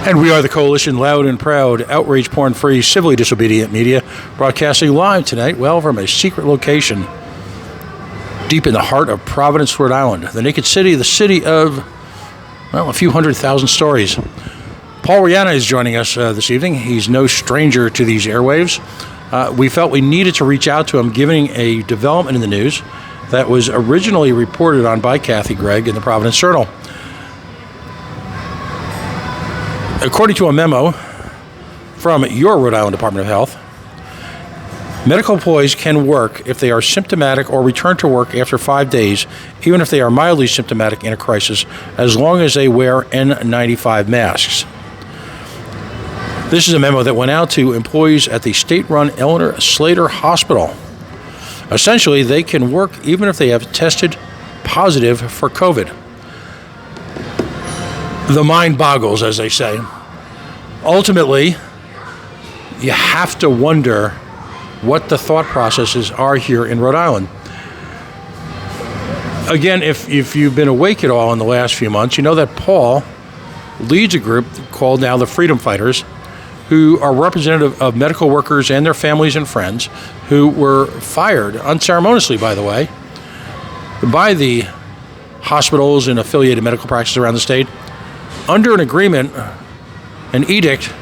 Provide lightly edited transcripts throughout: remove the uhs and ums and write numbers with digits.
And we are the Coalition, loud and proud, outrage, porn-free, civilly disobedient media, broadcasting live tonight, well, from a secret location deep in the heart of Providence, Rhode Island, the naked city, the city of, well, a few 100,000 stories. Paul Rianna is joining us this evening. He's no stranger to these airwaves. We felt we needed to reach out to him, given a development in the news that was originally reported on by Kathy Gregg in the Providence Journal. According to a memo from your Rhode Island Department of Health, medical employees can work if they are symptomatic or return to work after 5 days, even if they are mildly symptomatic in a crisis, as long as they wear N95 masks. This is a memo that went out to employees at the state-run Eleanor Slater Hospital. Essentially, they can work even if they have tested positive for COVID. The mind boggles, as they say. Ultimately, you have to wonder what the thought processes are here in Rhode Island. Again, if you've been awake at all in the last few months, you know that Paul leads a group called now the Freedom Fighters, who are representative of medical workers and their families and friends who were fired, unceremoniously, by the way, by the hospitals and affiliated medical practices around the state, under an agreement, an edict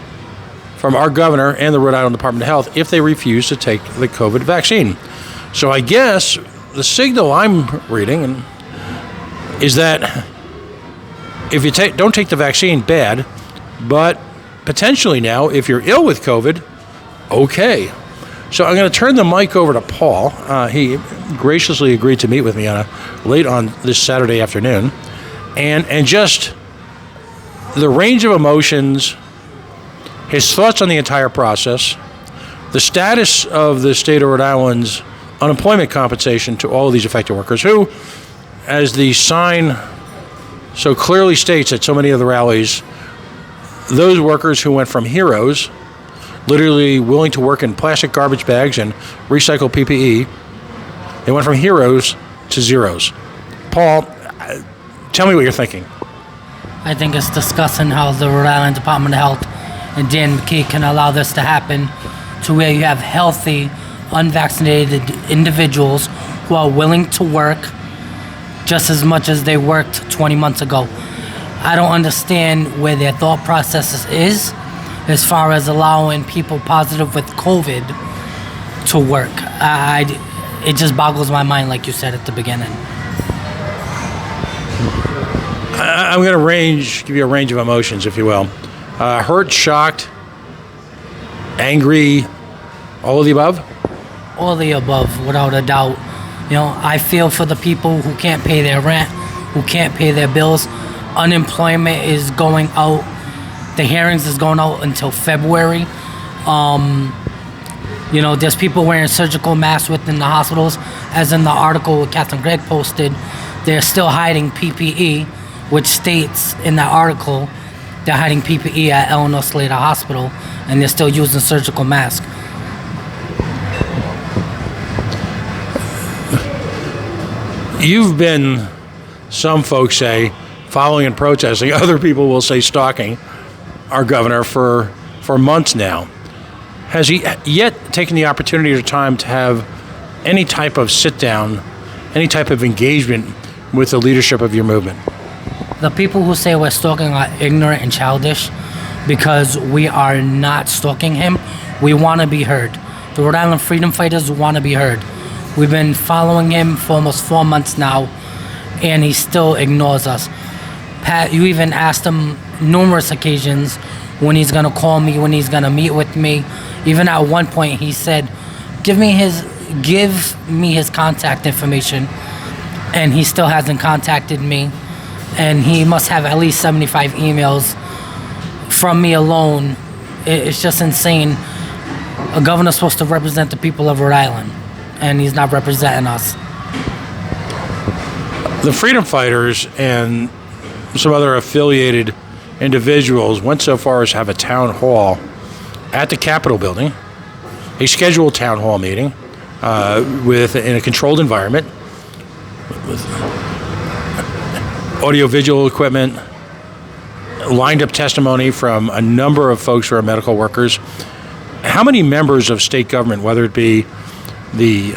from our governor and the Rhode Island Department of Health if they refuse to take the COVID vaccine. So I guess the signal I'm reading is that if you don't take the vaccine, bad, but potentially now, if you're ill with COVID, okay. So I'm going to turn the mic over to Paul. He graciously agreed to meet with me late on this Saturday afternoon, and just the range of emotions, his thoughts on the entire process, the status of the state of Rhode Island's unemployment compensation to all of these affected workers who, as the sign so clearly states at so many of the rallies, those workers who went from heroes, literally willing to work in plastic garbage bags and recycle PPE, they went from heroes to zeros. Paul, tell me what you're thinking. I think it's disgusting how the Rhode Island Department of Health and Dan McKee can allow this to happen, to where you have healthy, unvaccinated individuals who are willing to work just as much as they worked 20 months ago. I don't understand where their thought process is as far as allowing people positive with COVID to work. It just boggles my mind, like you said at the beginning. I'm going to give you a range of emotions, if you will. Hurt, shocked, angry, all of the above? All of the above, without a doubt. You know, I feel for the people who can't pay their rent, who can't pay their bills. Unemployment is going out. The hearings is going out until February. You know, there's people wearing surgical masks within the hospitals. As in the article Catherine Gregg posted, they're still hiding PPE, which states in that article they're hiding PPE at Eleanor Slater Hospital, and they're still using surgical masks. You've been, some folks say, following and protesting, other people will say stalking our governor for months now. Has he yet taken the opportunity or time to have any type of sit-down, any type of engagement with the leadership of your movement? The people who say we're stalking are ignorant and childish, because we are not stalking him. We want to be heard. The Rhode Island Freedom Fighters want to be heard. We've been following him for almost 4 months now, and he still ignores us. Pat, you even asked him numerous occasions when he's going to call me, when he's going to meet with me. Even at one point he said, give me his contact information, and he still hasn't contacted me. And he must have at least 75 emails from me alone. It's just insane. A governor's supposed to represent the people of Rhode Island, and he's not representing us. The Freedom Fighters and some other affiliated individuals went so far as to have a town hall at the Capitol building, a scheduled town hall meeting in a controlled environment with audio-visual equipment, lined up testimony from a number of folks who are medical workers. How many members of state government, whether it be the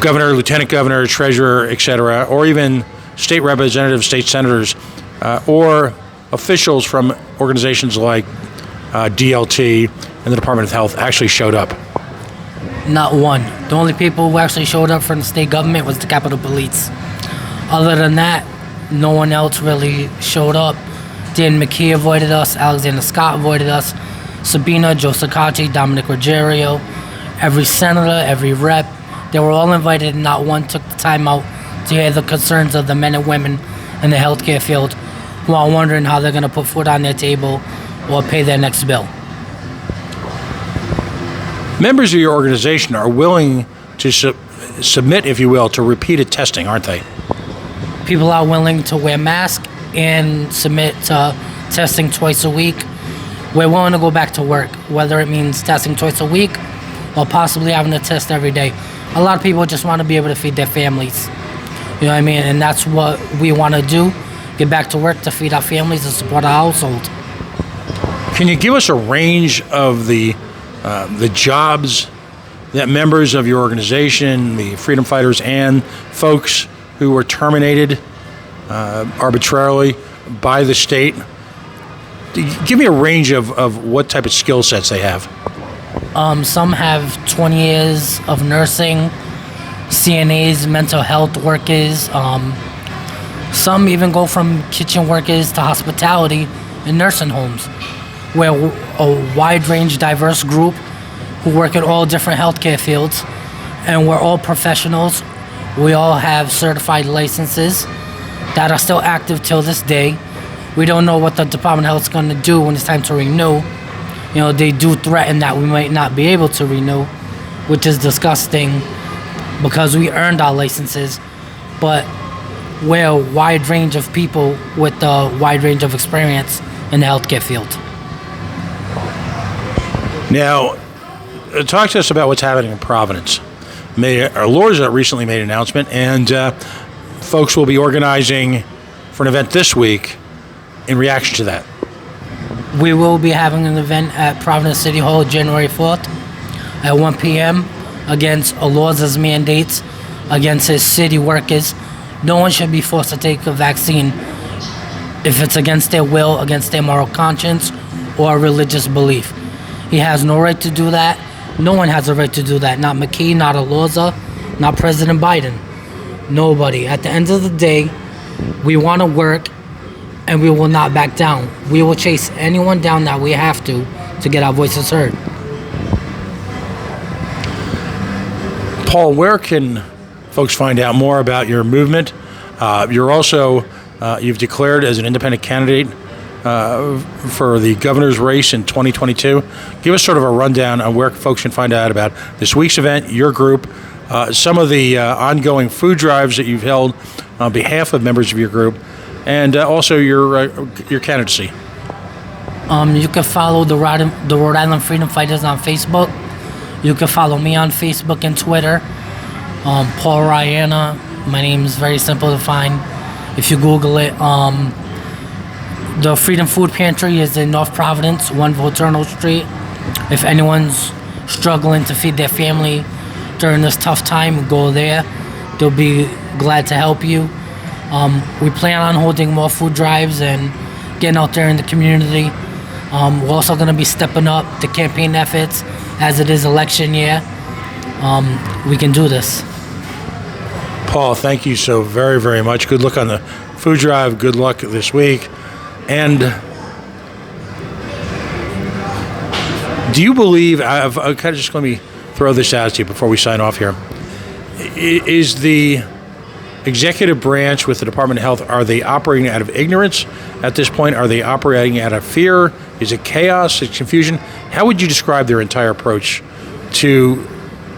governor, lieutenant governor, treasurer, et cetera, or even state representatives, state senators, or officials from organizations like DLT and the Department of Health actually showed up? Not one. The only people who actually showed up from the state government was the Capitol Police. Other than that, no one else really showed up. Dan McKee avoided us. Alexander Scott avoided us. Sabina, Joe Sacacci, Dominic Ruggiero, every senator, every rep, they were all invited, and not one took the time out to hear the concerns of the men and women in the healthcare field who are wondering how they're going to put food on their table or pay their next bill. Members of your organization are willing to submit, if you will, to repeated testing, aren't they? People are willing to wear masks and submit to testing twice a week. We're willing to go back to work, whether it means testing twice a week or possibly having to test every day. A lot of people just want to be able to feed their families. You know what I mean? And that's what we want to do, get back to work to feed our families and support our household. Can you give us a range of the jobs that members of your organization, the freedom fighters, and folks who were terminated arbitrarily by the state, give me a range of what type of skill sets they have? Some have 20 years of nursing, CNAs, mental health workers. Some even go from kitchen workers to hospitality in nursing homes. We're a wide range, diverse group who work in all different healthcare fields, and we're all professionals. We all have certified licenses that are still active till this day. We don't know what the Department of Health is going to do when it's time to renew. You know, they do threaten that we might not be able to renew, which is disgusting because we earned our licenses, but we're a wide range of people with a wide range of experience in the healthcare field. Now, talk to us about what's happening in Providence. Mayor Lorza recently made an announcement, and folks will be organizing for an event this week in reaction to that. We will be having an event at Providence City Hall January 4th at 1 p.m. against Lorza's mandates, against his city workers. No one should be forced to take a vaccine if it's against their will, against their moral conscience, or religious belief. He has no right to do that. No one has a right to do that. Not McKee, not Lorza, not President Biden. Nobody. At the end of the day, we want to work, and we will not back down. We will chase anyone down that we have to get our voices heard. Paul, where can folks find out more about your movement? You're also, you've declared as an independent candidate for the governor's race in 2022. Give us sort of a rundown on where folks can find out about this week's event, your group, some of the ongoing food drives that you've held on behalf of members of your group, and also your candidacy. You can follow the Rhode Island Freedom Fighters on Facebook. You can follow me on Facebook and Twitter. Paul Rianna. My name is very simple to find. If you Google it, the Freedom Food Pantry is in North Providence, 1 Volturno Street. If anyone's struggling to feed their family during this tough time, go there. They'll be glad to help you. We plan on holding more food drives and getting out there in the community. We're also going to be stepping up the campaign efforts as it is election year. We can do this. Paul, thank you so very, very much. Good luck on the food drive. Good luck this week. And do you believe, just let me throw this out to you before we sign off here. Is the executive branch with the Department of Health, are they operating out of ignorance at this point? Are they operating out of fear? Is it chaos? Is it confusion? How would you describe their entire approach to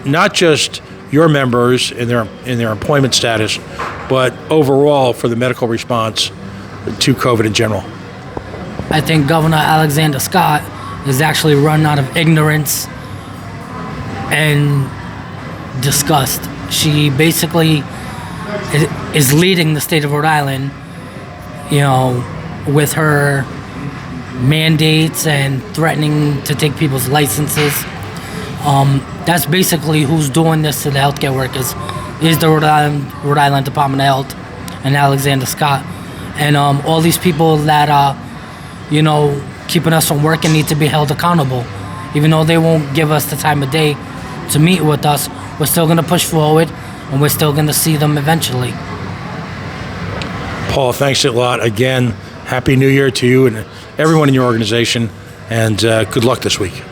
not just your members in their employment status, but overall for the medical response to COVID in general? I think Governor Alexander Scott is actually run out of ignorance and disgust. She basically is leading the state of Rhode Island, with her mandates and threatening to take people's licenses. That's basically who's doing this to the healthcare workers, is the Rhode Island Department of Health and Alexander Scott. And all these people that are, keeping us from working need to be held accountable. Even though they won't give us the time of day to meet with us, we're still going to push forward, and we're still going to see them eventually. Paul, thanks a lot. Again, Happy New Year to you and everyone in your organization, and good luck this week.